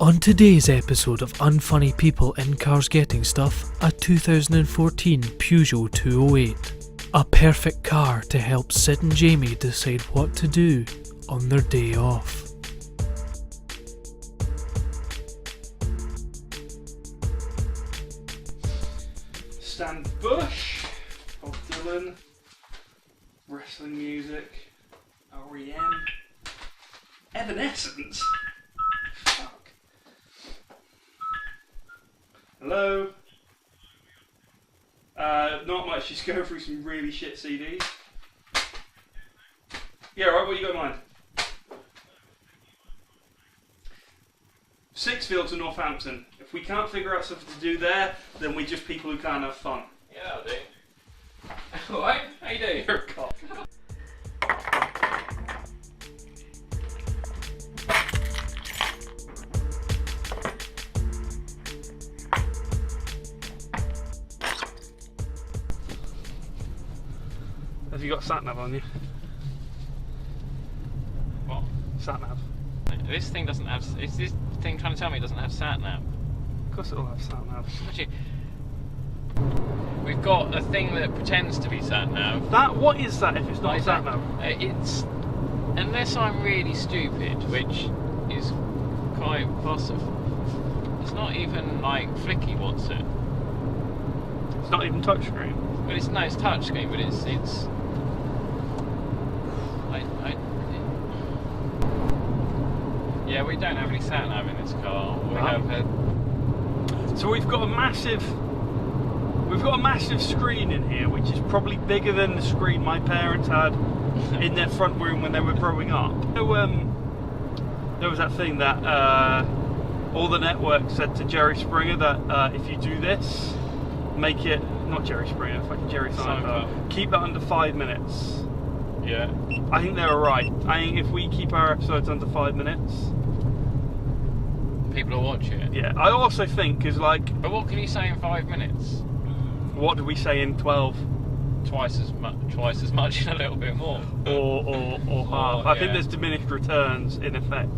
On today's episode of Unfunny People in Cars Getting Stuff, a 2014 Peugeot 208. A perfect car to help Sid and Jamie decide what to do on their day off. Stan Bush, Bob Dylan, wrestling music, REM, Evanescence. Fuck. Hello. Not much. Just go through some really shit CDs. Yeah, right. What you got in mind? Sixfield to Northampton. If we can't figure out something to do there, then we're just people who can't have fun. Yeah, I'll do. Alright, how you doing? You're a cock. Have you got sat-nav on you? What? Sat-nav. This thing doesn't have. Is this thing trying to tell me it doesn't have sat-nav? Of course it'll have sat-nav. We've got a thing that pretends to be sat-nav. That? What is that if it's not Like sat-nav? It's. Unless I'm really stupid, which is quite possible. It's not even like flicky, what's it? It's not even touchscreen. But it's no, it's touchscreen, but it's. Yeah, we don't have any sat-nav in this car. We have So we've got a massive screen in here, which is probably bigger than the screen my parents had in their front room when they were growing up. So, there was that thing that all the networks said to Jerry Springer that if you do this, make it not Jerry Springer, fucking Jerry Seinfeld. Keep that under 5 minutes. Yeah. I think they were right. I think if we keep our episodes under 5 minutes, people will watch it. yeah. I also think because like, But what can you say in 5 minutes? what did we say in 12? Twice as much and a little bit more. Or half. I think there's diminished returns in effect.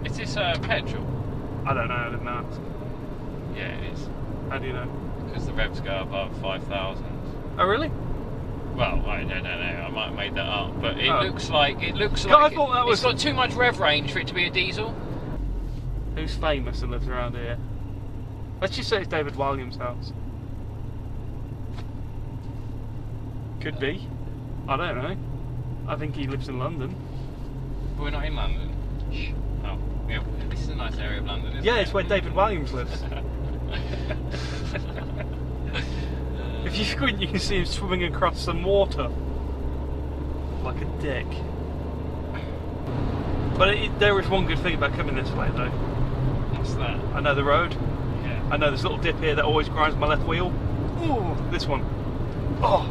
Is this petrol? I don't know. I didn't ask. Yeah, it is. How do you know? Because the revs go above 5,000. Oh really? Well, I don't know. I might have made that up, but it looks like I thought that was. It's got too much rev range for it to be a diesel. Who's famous and lives around here? Let's just say it's David Williams' house. Could be. I don't know. I think he lives in London. But we're not in London. Shh. Oh, yeah. This is a nice area of London, isn't it? Yeah, it's where David Williams lives. If you squint, you can see him swimming across some water. Like a dick. But there is one good thing about coming this way, though. What's that? I know the road. Yeah. I know this little dip here that always grinds my left wheel. Ooh, this one. Oh.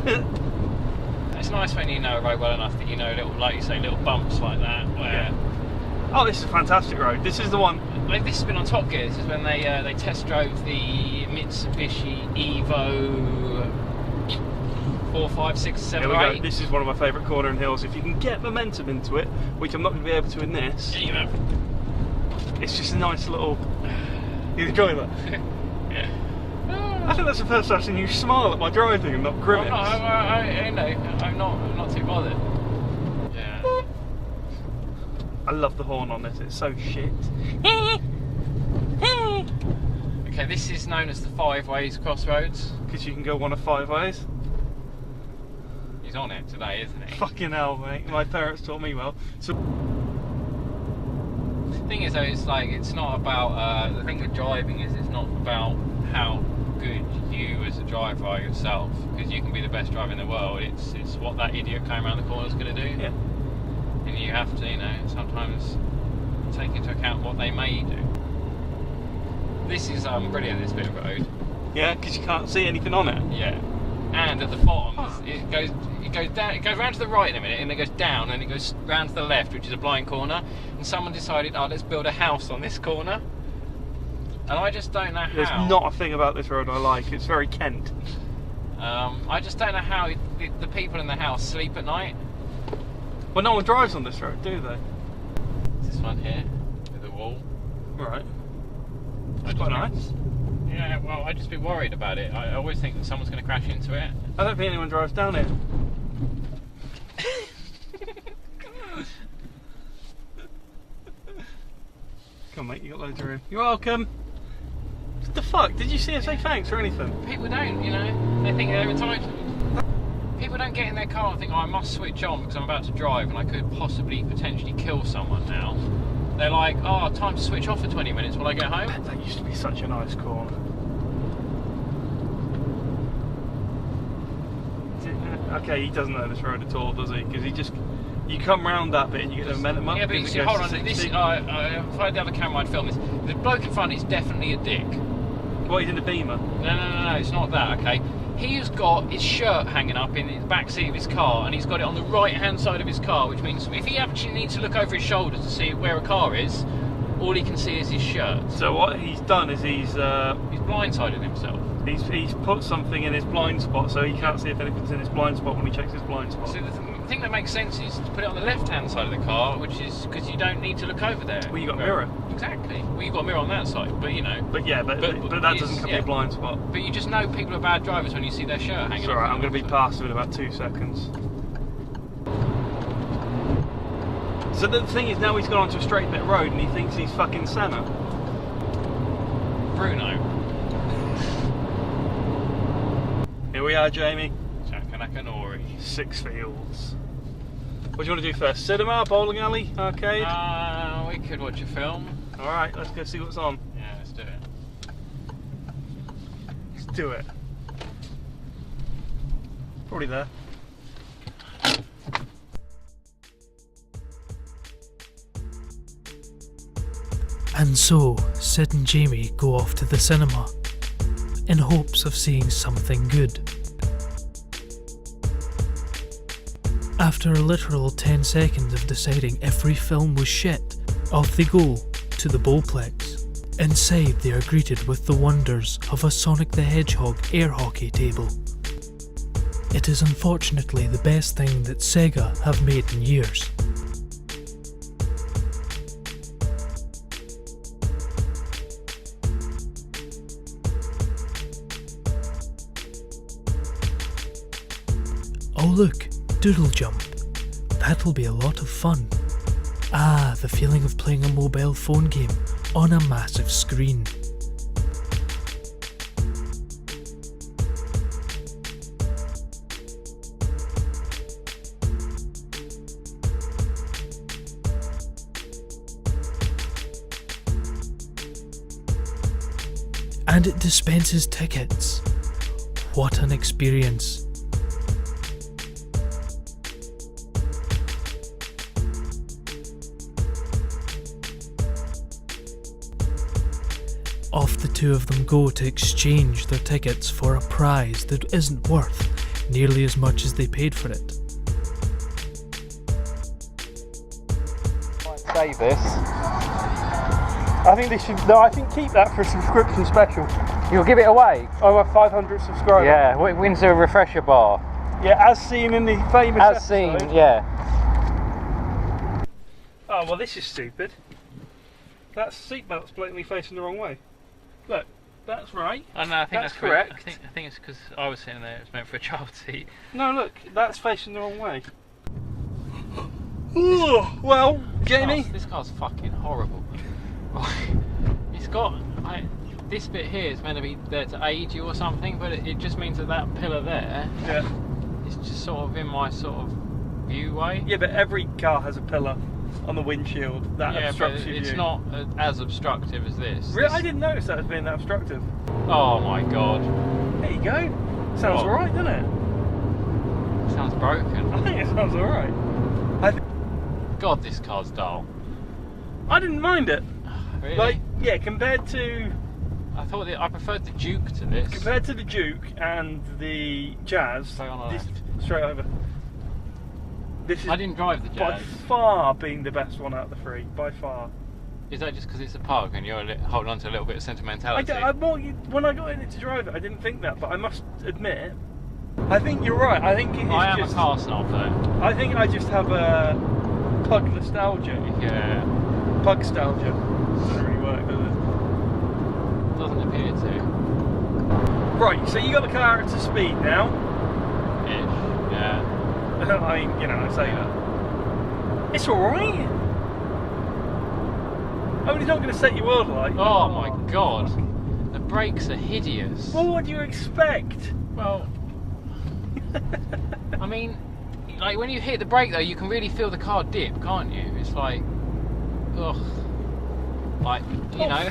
It's nice when you know a road well enough that you know little, like you say, little bumps like that. Where Yeah. Oh, this is a fantastic road. This is the one. Like this has been on Top Gear. This is when they test drove the Mitsubishi Evo 4, 5, 6, 7, Here we 8. go. This is one of my favourite cornering hills. If you can get momentum into it, which I'm not going to be able to in this, Yeah, you have. it's just a nice little. You enjoy that? Yeah. I think that's the first time I've seen you smile at my driving and not grimace. I'm not too bothered. Yeah. I love the horn on this. It's so shit. Okay, this is known as the Five Ways Crossroads. Because you can go one of 5 ways. He's on it today, isn't he? Fucking hell, mate. My parents taught me well. So. The thing is, though, it's like it's not about. The thing with driving is it's not about how good you as a driver are yourself, because you can be the best driver in the world. It's what that idiot coming around the corner is going to do. Yeah. And you have to, sometimes take into account what they may do. This is brilliant. This bit of road. Yeah, because you can't see anything on it. Yeah. And at the bottom, it goes down. It goes round to the right in a minute, and it goes down, and it goes round to the left, which is a blind corner. And someone decided, let's build a house on this corner. And I just don't know how. There's not a thing about this road I like. It's very Kent. I just don't know how the people in the house sleep at night. Well, no one drives on this road, do they? This one here, with wall. Right. That's quite nice. Yeah, well, I'd just be worried about it. I always think that someone's going to crash into it. I don't think anyone drives down it. Come on, mate, you got loads of room. You're welcome. What the fuck? Did you see her say thanks or anything? People don't, you know. They think they're entitled. People don't get in their car and think, oh, I must switch on because I'm about to drive and I could possibly, potentially kill someone now. They're like, oh, time to switch off for 20 minutes while I get home. That used to be such a nice corner. Okay, he doesn't know this road at all, does he? Because he just... You come round that bit and you get the momentum up. Yeah, but you see, hold on. This, if I had the other camera, I'd film this. The bloke in front is definitely a dick. What, he's in the Beamer? No, it's not that, okay? He has got his shirt hanging up in the back seat of his car, and he's got it on the right-hand side of his car, which means if he actually needs to look over his shoulder to see where a car is, all he can see is his shirt. So what he's done is he's blindsided himself. He's put something in his blind spot, so he can't see if anything's in his blind spot when he checks his blind spot. So the thing that makes sense is to put it on the left-hand side of the car, which is because you don't need to look over there. Well, you got a mirror. Exactly. Well, you've got a mirror on that side, but you know. But yeah, but that doesn't cover your blind spot. But you just know people are bad drivers when you see their shirt hanging. It's alright, I'm going to be past him in about 2 seconds. So the thing is, now he's gone onto a straight bit of road and he thinks he's fucking Senna. Bruno. Here we are, Jamie. Chakanakanori. 6 fields. What do you want to do first? Cinema, bowling alley, arcade? We could watch a film. Alright, let's go see what's on. Yeah, let's do it. Let's do it. Probably there. And so, Sid and Jamie go off to the cinema, in hopes of seeing something good. After a literal 10 seconds of deciding every film was shit, off they go to the Bowlplex. Inside they are greeted with the wonders of a Sonic the Hedgehog air hockey table. It is unfortunately the best thing that Sega have made in years. Oh look, Doodle Jump. That'll be a lot of fun. Ah, the feeling of playing a mobile phone game on a massive screen. And it dispenses tickets. What an experience. Off the two of them go to exchange their tickets for a prize that isn't worth nearly as much as they paid for it. Might save this. I think they should. No, I think keep that for a subscription special. You'll give it away? Over 500 subscribers. Yeah, wins a refresher bar. Yeah, as seen in the famous episode. Seen, yeah. Oh, well, this is stupid. That seatbelt's blatantly facing the wrong way. Look, that's right. I know, I think that's correct. I think it's because I was sitting there, it's meant for a child seat. No, look, that's facing the wrong way. Well, Jamie? This car's fucking horrible. It's got... this bit here is meant to be there to aid you or something, but it just means that pillar there is just sort of in my sort of view way. Yeah, but every car has a pillar on the windshield that obstructs your view. It's not as obstructive as this. Really? I didn't notice that as being that obstructive. Oh my god. There you go. Sounds alright, doesn't it? Sounds broken. I think it sounds alright. God, this car's dull. I didn't mind it. Really? Like, yeah, compared to... I thought I preferred the Duke to this. Compared to the Duke and the Jazz, straight over. This is I didn't drive the Jazz. by far being the best one out of the three, by far. Is that just because it's a Pug and you're holding on to a little bit of sentimentality? When I got in it to drive it, I didn't think that, but I must admit, I think you're right. I think it is I am a car snob though. I think I just have a Pug nostalgia. Yeah. Pug nostalgia. Doesn't really work, does it? Doesn't appear to. Right, so you got the car at a speed now. Ish, yeah. I mean, you know, I say that. It's alright. Oh, he's not going to set your world light. Oh my god. The brakes are hideous. Well, what do you expect? Well, I mean, like when you hit the brake though, you can really feel the car dip, can't you? It's like, ugh. Like, you know.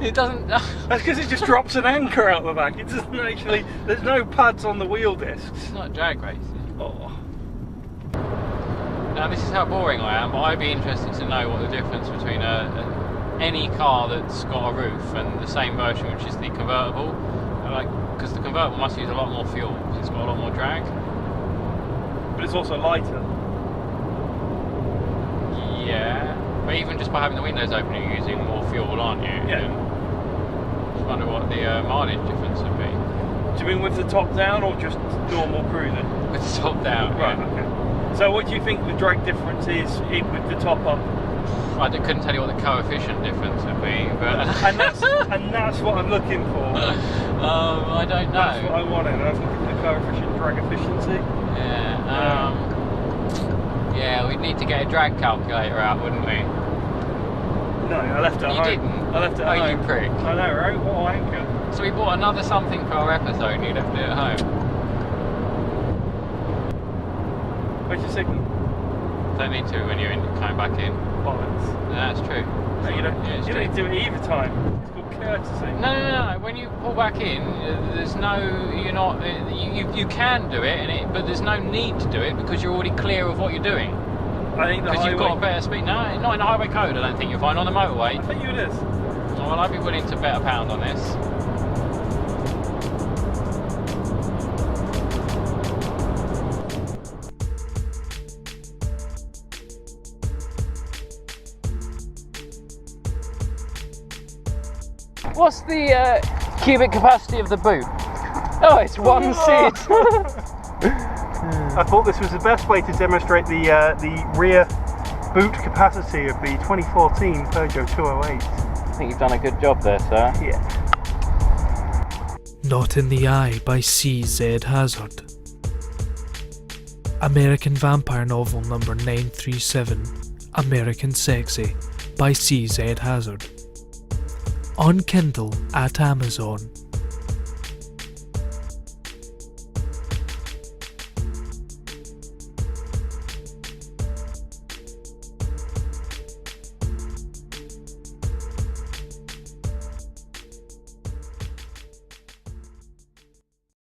It doesn't. That's because it just drops an anchor out the back. It doesn't actually. There's no pads on the wheel discs. It's not drag racing. Oh. Now this is how boring I am, but I'd be interested to know what the difference between any car that's got a roof and the same version, which is the convertible. Like, because the convertible must use a lot more fuel because it's got a lot more drag. But it's also lighter. Yeah, but even just by having the windows open, you're using more fuel, aren't you? Yeah. Just wonder what the mileage difference would be. Do you mean with the top down or just normal cruising? With the top down. Right. Yeah. Okay. So what do you think the drag difference is with the top up? I couldn't tell you what the coefficient difference would be, but and that's what I'm looking for. I don't know. That's what I wanted. I was looking for the coefficient drag efficiency. Yeah. Yeah, we'd need to get a drag calculator out, wouldn't we? No, I left it at home. You didn't? I left it at home. Oh, you prick. I know, right? What a wanker. So we bought another something for our episode and you left it at home. Where's your signal? Don't need to when you're coming back in. Bollocks. No, that's true. No, you don't. Yeah, it's you true. don't do it either time. It's called courtesy. No. When you pull back in, there's no. You're not. You can do it, but there's no need to do it because you're already clear of what you're doing. I think the Because highway. you've got a better speed. No, not in the highway code. I don't think you'll find on the motorway. I think you it is. Well, I'd be willing to bet a pound on this. What's the cubic capacity of the boot? Oh, it's one seat. I thought this was the best way to demonstrate the rear boot capacity of the 2014 Peugeot 208. I think you've done a good job there, sir. Yeah. Not in the Eye by C.Z. Hazard. American Vampire Novel number 937, American Sexy by C.Z. Hazard. On Kindle at Amazon.